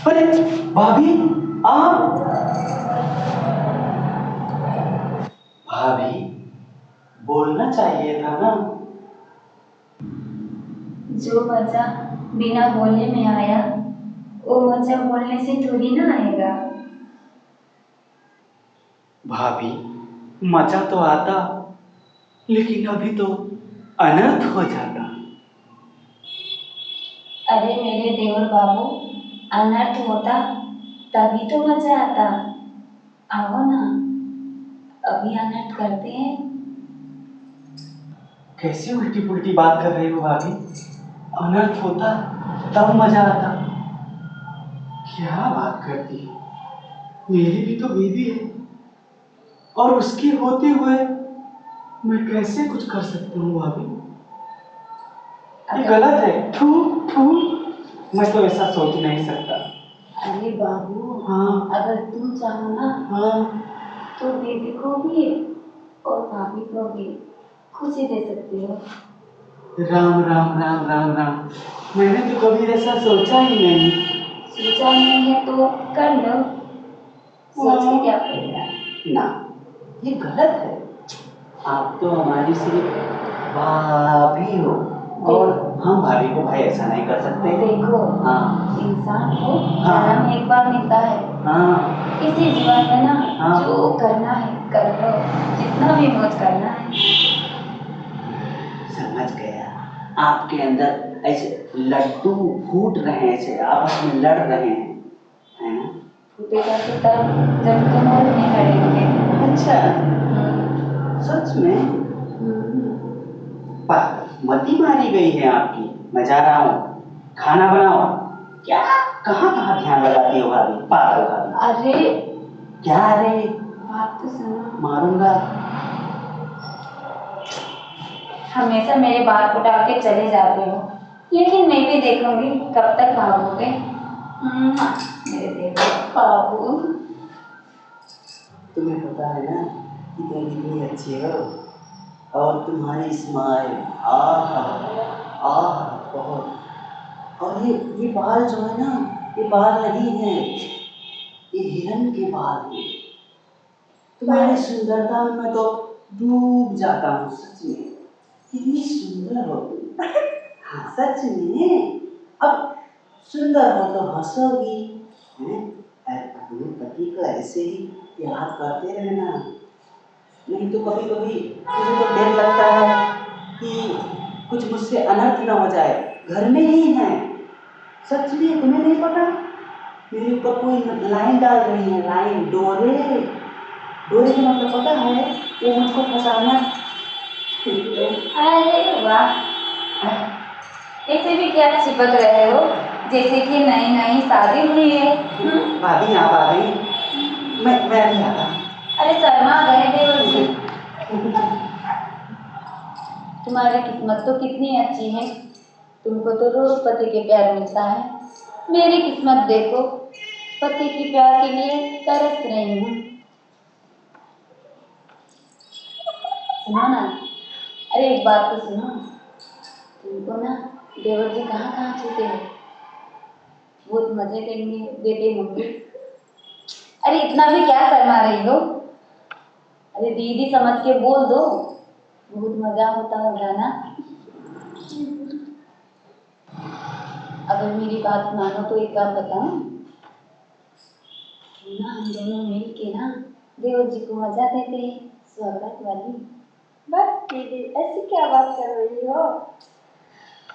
अरे भाभी, आप? भाभी, बोलना चाहिए था ना। जो मजा बिना बोलने में आया वो मजा बोलने से थोड़ी ना आएगा। भाभी, मजा तो आता, लेकिन अभी तो अनर्थ हो जाता। अरे मेरे देवर बाबू, अनर्थ होता तभी तो मजा आता। आओ ना, अभी अनर्थ करते हैं। कैसी उल्टी पुल्टी बात कर रही हो भाभी? अनर्थ होता तब मजा आता? क्या बात करती है? मेरी भी तो बीवी है, और उसकी होते हुए मैं कैसे कुछ कर सकता हूँ भाभी? ये गलत है। थू थू, मैं तो ऐसा सोच नहीं सकता। अरे बाबू, हाँ, अगर तुम चाहो ना हाँ, तो बेबी को भी और भाभी को भी खुशी दे सकते हो। राम राम राम राम राम, मैंने तो कभी ऐसा सोचा ही नहीं। सोचा नहीं है तो कर लो, सोच के क्या पड़ेगा। ना, ये गलत है। आप तो हमारी सिर्फ भाभी हो, और हम भाभी को भाई ऐसा नहीं कर सकते। देखो, हाँ, इंसान को हाँ, जन्म एक बार मिलता है। हाँ, इसी जीवन में ना, हाँ, जो करना है कर लो, जितना भी मौज करना है। समझ गया। आपके अंदर ऐसे लड्डू फूट रहे हैं, ऐसे आपस में लड़ रहे हैं, है ना? फूटेगा तो तब जब तुम और मैं लड़ेंगे। अच्छा, सच में? मती मारी गई है आपकी। मैं जा रहा हूँ, खाना बनाओ। क्या? कहाँ कहाँ ध्यान लगाती हो भाभी? पागल भाभी। अरे क्या अरे? बात तो सुनो। मारूंगा। हमेशा मेरे बाल उठा के चले जाते हो, लेकिन मैं भी देखूंगी कब तक भागोगे। मेरे देवर बाबू। तुम्हें पता है ना कि तुम कितनी अच्छी हो, और तुम्हारी स्माइल, आह आह, बहुत। और ये बाल जो है ना, ये बाल नहीं है, ये हिरन के बाल हैं। तुम्हारी सुंदरता में मैं तो डूब जाता हूँ, सच में। कितनी सुंदर हो तुम। हाँ, सच में। अब सुंदर हो तो हंसोगी, हैं? अपने पति को ऐसे ही याद करते रहना, नहीं तो कभी कभी मुझे तो डर लगता है कि कुछ मुझसे अनर्थ न हो जाए। घर में ही है, सच में। तुम्हें नहीं पता? मेरे ऊपर कोई लाइन डाल रही है, लाइन, डोरे। डोरे का मतलब पता है? वो मुझको फंसाना। अरे वाह, ऐसे भी क्या चिपक रहे हो जैसे कि नई नई शादी हुई है। भाभी आप आ गई, मैं अभी आता। अरे शर्मा गए देवर जी। तुम्हारी किस्मत तो कितनी अच्छी है, तुमको तो रोज पति के प्यार मिलता है। मेरी किस्मत देखो, पति के प्यार के लिए तरस रही हूँ। सुनो ना, अरे एक बात तो सुनो, तुमको ना देवर जी कहाँ कहाँ छूते हैं, बहुत मजे करेंगे देते होंगे। अरे इतना भी क्या शर्मा रही हो, अरे दीदी समझ के बोल दो, बहुत मजा होता होगा ना। अगर मेरी बात मानो तो एक बात बताऊं, ना हम दोनों मिल के ना देवर जी को मजा देते हैं, स्वागत वाली। बस दीदी ऐसी क्या बात कर रही हो?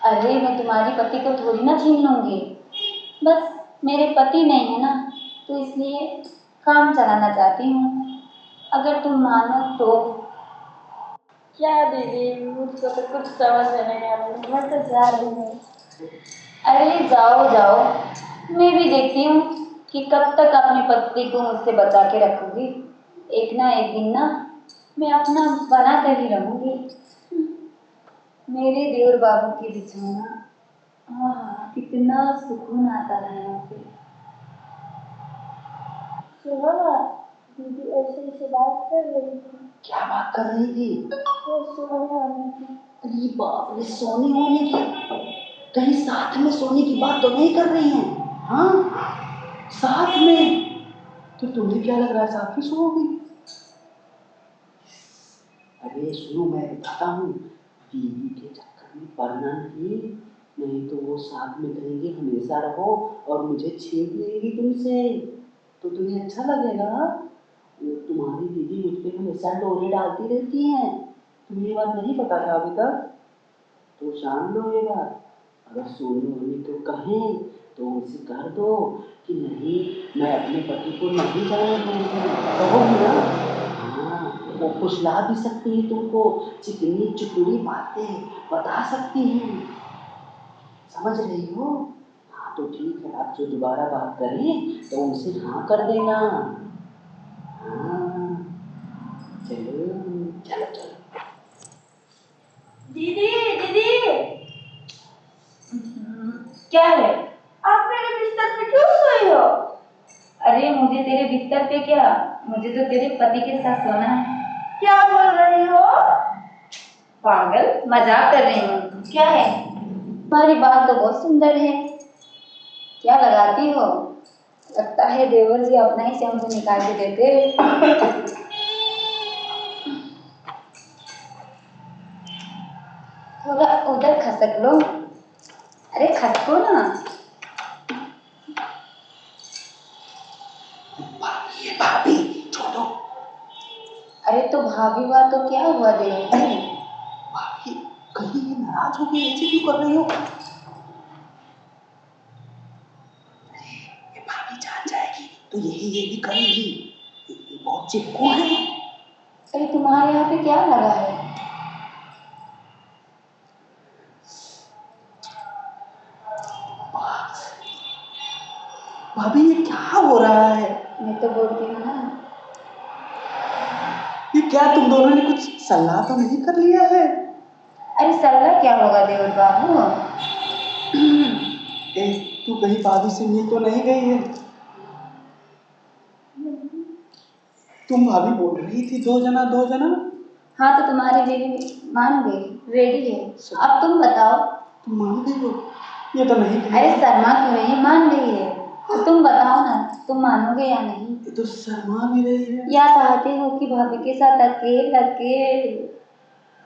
अरे मैं तुम्हारी पति को थोड़ी ना छीन लूंगी, बस मेरे पति नहीं है ना, तो इसलिए काम चलाना चाहती हूँ, अगर तुम मानो तो। क्या दीदी, मुझको तो कुछ समझ में नहीं आ रहा, मैं तो जा रही हूँ। अरे जाओ जाओ, मैं भी देखती हूँ कि कब तक अपने पति को मुझसे बचा के रखूंगी। एक ना एक दिन ना मैं अपना बना कर ही रहूंगी। मेरे देवर बाबू के बिछौना, हाँ कितना सुकून आता है यहाँ पे। सुनो ना, दीदी ऐसे ऐसे बात कर रही थी। क्या बात कर रही थी? वो सोने वाली थी। अरे बाप रे, सोने होने की? कहीं साथ में सोने की बात तो नहीं कर रही हैं? हाँ, साथ में? तो तुम्हें क्या लग रहा है साथ में सोओगी? अरे सुनो, मैं बताता हूँ, बीवी के चक्कर में पड़ना नहीं तो वो साथ में कहेंगे हमेशा रहो और मुझे छीन लेंगी तुमसे, तो तुम्हें अच्छा लगेगा? वो तुम्हारी बीवी मुझ पे हमेशा डोरे डालती रहती हैं, तुम्हें ये बात नहीं पता था अभी तक? तो जान लो ये बात, अगर सोनी वोनी को कहें तो उनसे कह दो कि नहीं, मैं अपने पति को नहीं जाने दूंगी, कहोगी ना? हाँ, वो फुसला भी सकती है तुमको, चिकनी चुपड़ी बातें बता सकती हैं, समझ रही हो? हाँ तो ठीक है, आप जो दोबारा बात करें तो उनसे हाँ कर देना। हाँ चलो चलो चलो। दीदी दीदी, क्या है? आप मेरे बिस्तर पे क्यों सोई हो? अरे मुझे तेरे बिस्तर पे क्या, मुझे तो तेरे पति के साथ सोना है। क्या बोल रही हो? पागल, मजाक कर रही हूँ। क्या है? तुम्हारी बात तो बहुत सुंदर है, क्या लगाती हो? लगता है देवर जी अपना ही शैम्पू निकाल के देते। थोड़ा उधर खसक लो। अरे खसको ना। ये भाभी छोड़ो। अरे तो भाभी हुआ तो क्या हुआ देवर जी? भाभी कहीं ये नाराज हो गई, ऐसे क्यों कर रही हो? ये भाभी जान जाएगी तो ये भी करेगी, ये बहुत चिपकू है। अरे तुम्हारे यहाँ पे क्या लगा है? भाभी ये क्या हो रहा है? मैं तो बोलती हूँ ना। ये क्या तुम दोनों ने कुछ सलाह तो नहीं कर लिया है? अरे सल्ला क्या होगा देवर बाबू? ए, तू कहीं भाभी से मिल तो नहीं गई है? तुम भाभी बोल रही थी दो जना दो जना। हाँ तो तुम्हारी बीवी मान गई, रेडी है। अब तुम बताओ। तुम मान गई हो? ये तो नहीं कही। अरे शर्मा क्यों रही है, मान गई है तो तुम बताओ ना, तुम मानोगे या नहीं? ये तो शर्मा भी रही है। या चाहते हो कि भाभी के साथ अकेले अकेले?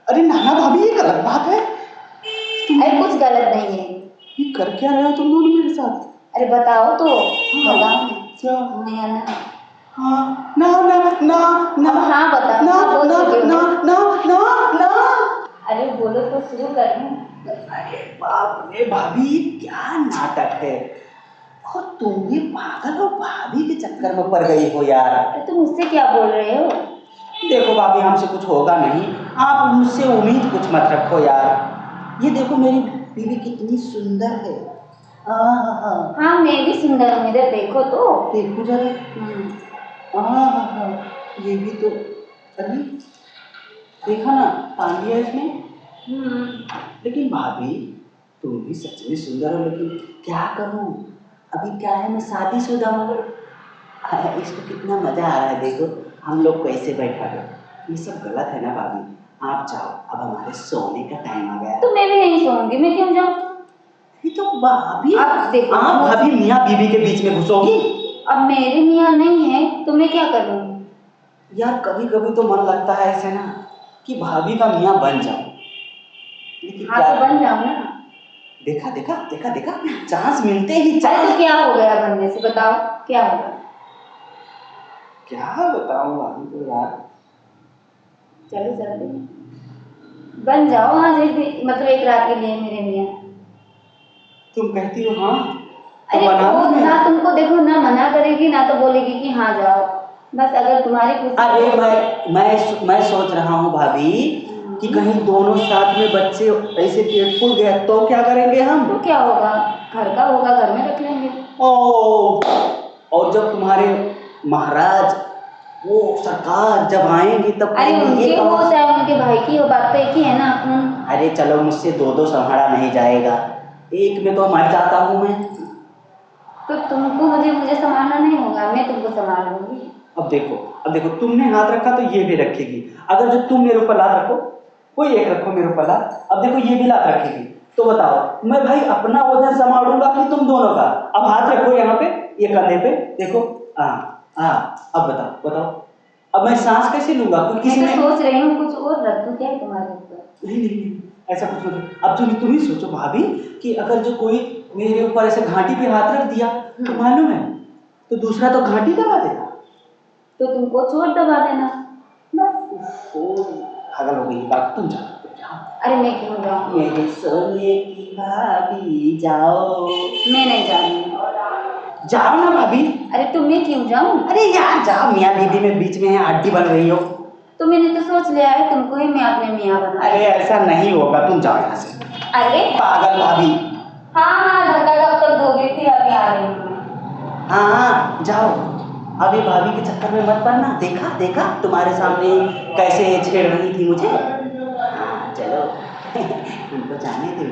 अरे नाना भाभी, ये गलत बात है। अरे कुछ गलत नहीं है। ये कर क्या रहे हो तुम दोनों मेरे साथ? अरे बताओ तो। हाँ, बताओ ना। क्या? नहीं या ना? हाँ ना ना ना ना। अब हाँ बताओ। ना हाँ बोल ना चुके हो। ना ना ना ना। अरे बोलो तो शुरू कर दूं। अरे बाप रे भाभी, क्या नाटक है, और तुम भी पागल हो, भाभी के चक्कर में पड़ गई हो यार। अरे तुम मुझसे क्या बोल रहे हो? देखो भाभी, हमसे कुछ होगा नहीं, आप मुझसे उम्मीद कुछ मत रखो यार। ये देखो मेरी बीवी कितनी सुंदर है। हाँ मैं भी सुंदर हूँ, इधर देखो तो। देखो जरा। ये भी तो, अरे देखा ना, तांडिया इसमें। लेकिन भाभी तुम भी सच में सुंदर हो, लेकिन क्या करूं, अभी क्या है, मैं शादीशुदा हूँ। इसको कितना मजा आ रहा है, देखो हम लोग को ऐसे बैठा है। ये सब गलत है ना भाभी, आप जाओ, अब हमारे सोने का टाइम आ गया। तो मैं भी नहीं सोऊंगी, मैं क्यों जाऊँ? ये तो भाभी, आप देखो, आप भाभी मियाँ बीवी के बीच में घुसोगी? अब मेरे मियाँ नहीं है तो मैं क्या करूँ? यार कभी कभी तो मन लगता है ऐसे ना कि भाभी का मियाँ बन जाओ, लेकिन हाँ क्या तो बन जाओ ना। देखा देखा देखा देखा, चांस मिलते ही अरे चांस। तो क्या हो गया बनने से, बताओ क्या होगा? क्या बताऊं भाभी को यार। चलो जल्दी बन जाओ। हाँ मतलब एक रात के लिए मेरे मियाँ। तुम कहती हो हाँ तो अरे बना वो दूं मैं। ना तुमको देखो ना मना करेगी ना तो बोलेगी कि हाँ जाओ, बस अगर तुम्हारी खुशी। अरे मैं सोच रहा हूँ भाभी कि कहीं दोनों साथ में बच्चे ऐसे पेट फूल गया तो क्या करेंगे हम? तो क्या होगा, घर का होगा, घर में रख लेंगे। ओ, और जब तुम्हारे महाराज वो सरकार जब आएंगे तब अरे कहेंगे उनके ये हो कौन? चाहे उनके भाई की हो, बात तो एक ही है ना अपन। अरे चलो, मुझसे दो दो संभाला नहीं जाएगा, एक में तो मर जाता हूँ मैं। तो तुमको मुझे संभालना नहीं होगा, मैं तुमको संभाल लूंगी। अब देखो तुमने हाथ रखा तो ये भी रखेगी, अगर जो तुम मेरे ऊपर लात रखो, कोई एक रखो मेरे ऊपर लात, अब देखो ये भी लात रखेगी, तो बताओ मैं भाई अपना वजन संभालूंगा कि तुम दोनों का? अब हाथ रखो यहाँ पे, ये कंधे पे देखो। हाँ हाँ, अब बताओ बताओ, अब मैं सांस कैसे लूंगा? कोई किसी मैं ने तो सोच रही हूँ कुछ और रख दूँ क्या तुम्हारे ऊपर। नहीं नहीं नहीं, ऐसा कुछ नहीं। अब तुम ही सोचो भाभी कि अगर जो कोई मेरे ऊपर ऐसे घाटी पे हाथ रख दिया तो मालूम है, तो दूसरा तो घाटी दबा देगा। तो तुमको चोट दबा देना। पागल हो गई बात, तुम जाओ। अरे मैं क्यों जाऊँ? मेरे सोने की भाभी जाओ। मैं नहीं जा रही। जाओ ना भाभी। अरे तो मैं क्यों जाऊँ? अरे यार जाओ, मियाँ बीबी में बीच में हड्डी बन रही हो। तो मैंने तो सोच लिया है तुमको ही मैं अपने मियाँ बना। अरे ऐसा नहीं होगा, तुम जाओ यहाँ से। अरे पागल भाभी। हाँ हाँ, धक्का कब तक दोगे? फिर अभी आ रही हूँ मैं। हाँ हाँ जाओ, अभी भाभी के चक्कर में मत पड़ना। देखा देखा तुम्हारे सामने कैसे छेड़ रही थी मुझे। हाँ चलो तुमको जाने दो।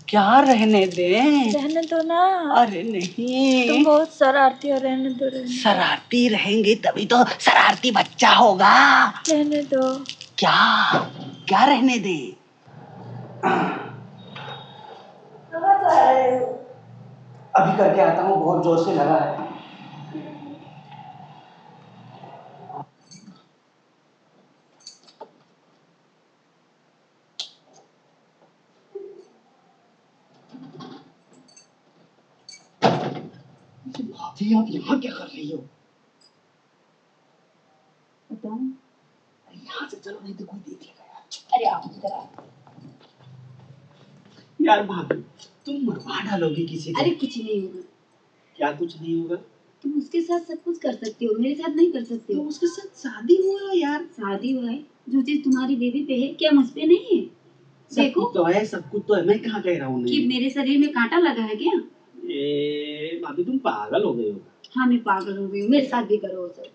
क्या रहने दें? रहने दो ना। अरे नहीं, तुम बहुत शरारती हो, रहने दो रहने दो। शरारती रहेंगे तभी तो शरारती बच्चा होगा। रहने दो। क्या क्या रहने दे? अभी करके आता हूँ, बहुत जोर से लगा है। भाभी आप यहाँ क्या कर रही हो? बताओ। यहाँ से चलो, नहीं तो कोई देख लेगा यार। अरे आओ इधर आओ। यार भाभी तुम मरवा डालोगी किसी को। अरे कुछ नहीं होगा। क्या कुछ नहीं होगा? तुम उसके साथ सब कुछ कर सकती हो, मेरे साथ नहीं कर सकते तो हो। उसके साथ शादी हुआ है यार। शादी हुआ है, जो चीज तुम्हारी बेबी पे है क्या मुझ पे नहीं है? देखो तो है, सब कुछ तो है, मैं कहाँ कह रहा हूँ कि नहीं। मेरे शरीर में कांटा लगा है क्या? ए भाभी तुम पागल हो गए हो। हाँ मैं पागल हो गई हूँ, मेरे साथ भी करो सर।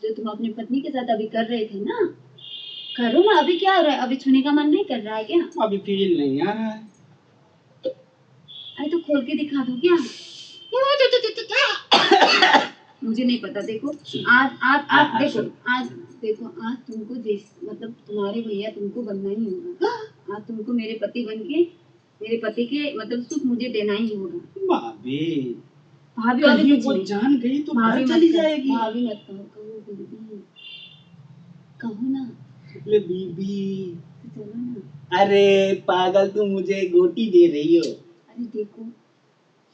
जो तुम अपनी पत्नी के साथ अभी कर रहे थे ना, करो ना। अभी क्या हो रहा है? अभी छूने का मन नहीं कर रहा है क्या? अभी फील नहीं आ रहा है। अरे तो खोल के दिखा दो क्या? मुझे नहीं पता। देखो आज आज आज देखो, आज देखो, आज तुमको मतलब तुम्हारे भैया तुमको बनना ही होगा। आज तुमको मेरे पति बन के मेरे पति के मतलब सुख मुझे देना ही होगा। भाभी भाभी कहीं कुछ वो नहीं। जान गई तो भाभी घर मत चली कहो, जाएगी। भाभी मत कहो, कहो बीबी, कहो ना। ले बीबी। चलो ना। अरे पागल, तुम मुझे गोटी दे रही हो। अरे देखो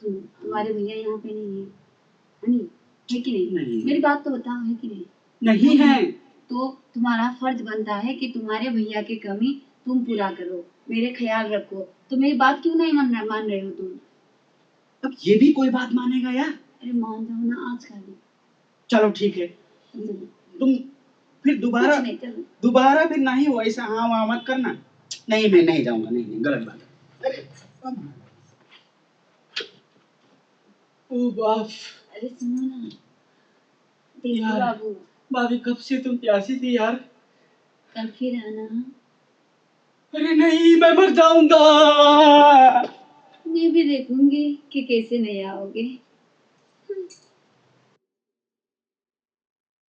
सुनो, तुम्हारे भैया यहाँ पे नहीं है, नहीं है कि नहीं? नहीं। मेरी बात तो बताओ, है कि नहीं? नहीं है। तो तुम्हारा फर्ज बनता है कि तुम्हारे भैया की कमी तुम पूरा करो, मेरे ख्याल रखो। तो मेरी बात क्यों नहीं मान रहे हो तुम? अब ये भी कोई बात मानेगा यार? अरे मान जाओ ना आज खाली। चलो ठीक है, तुम फिर दोबारा कुछ नहीं, चलो। दोबारा फिर नहीं हो ऐसा हाँ वहाँ मत करना। नहीं मैं नहीं जाऊंगा, नहीं नहीं गलत बात है। अरे ओ बाप। अरे सुनो ना, देखो यार। बाबू, भाभी कब से तुम प्यासी थी यार। कल फिर आना। अरे नहीं, मैं मर जाऊंगा। मैं भी देखूंगी कि कैसे नहीं आओगे।